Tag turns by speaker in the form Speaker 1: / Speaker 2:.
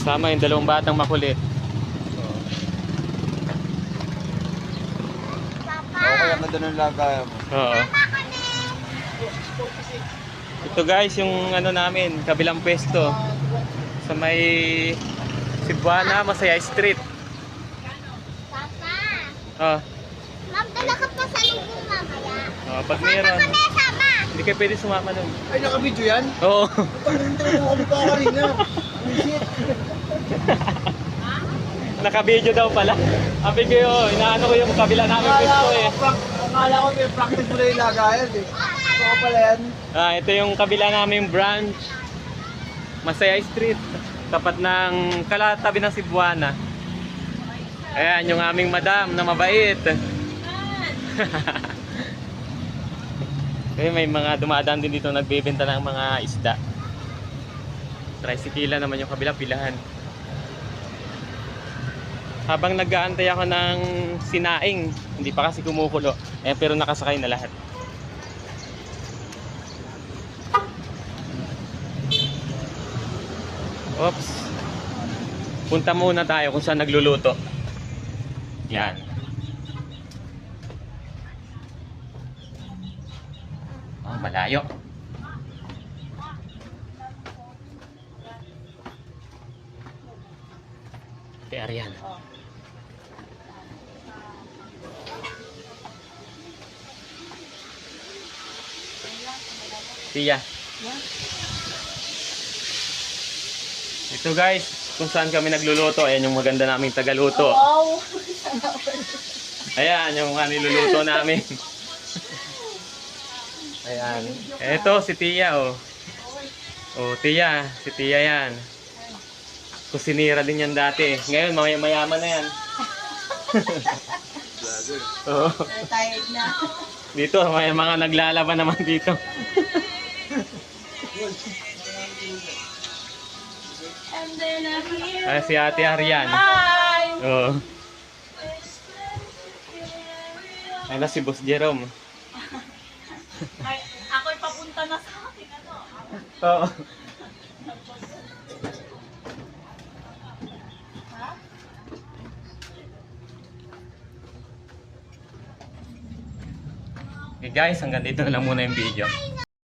Speaker 1: Kasama yung dalawang batang makulit.
Speaker 2: Okay, ang ganda ng lagayan mo.
Speaker 1: Oo. Ito guys, yung ano namin, kabilang pwesto. Sa may Cebuana, Masaya Street.
Speaker 3: Papa,
Speaker 1: Oh,
Speaker 3: magdala ka pa sa lubong mamaya.
Speaker 1: oh, pag
Speaker 3: Sama
Speaker 1: meron,
Speaker 3: kami, sama.
Speaker 1: hindi kayo pwede sumama nun.
Speaker 2: Ay, naka-video yan?
Speaker 1: Oo.
Speaker 2: Pag-intay mo kami pa kanina. Shit.
Speaker 1: Naka-video daw pala. Sabi ko yun, inaano ko yung kabila namin pwesto eh.
Speaker 2: Akala ko may practice mo na yung lagayan eh. Ito pala yan.
Speaker 1: Ah, ito yung kabila naming branch. Masaya Street. Tapat ng kalatabi ng Cebuana. Ayan, yung aming madam na mabait. Kaya may mga dumadaan din dito nagbebenta ng mga isda. Tricycle naman yung kabila, pilahan. Habang nag-aantay ako ng sinaing, hindi pa kasi kumukulo. Eh, pero nakasakay na lahat. Oops. Punta muna tayo kung saan nagluluto. Yan. Oh, malayo. Kaya Arian. Tia. Ito guys, kung saan kami nagluluto. Ayan yung maganda naming tagaluto.
Speaker 3: Wow.
Speaker 1: Ayan yung mga niluluto namin. Ayan. Ito si Tia oh. Oh, Tia. Si Tia yan. Kusinira din yan dati. Ngayon mayaman na yan. Oo.
Speaker 3: Tired na.
Speaker 1: Dito may mga naglalaban naman dito.
Speaker 3: And then I'm here.
Speaker 1: Ay, si Ate Arian.
Speaker 3: Hi.
Speaker 1: Oo. Ay na si Boss Jerome.
Speaker 3: Ay, ako'y papunta na sa akin, ano?
Speaker 1: Oo. Okay guys, hanggang dito na lang muna yung video.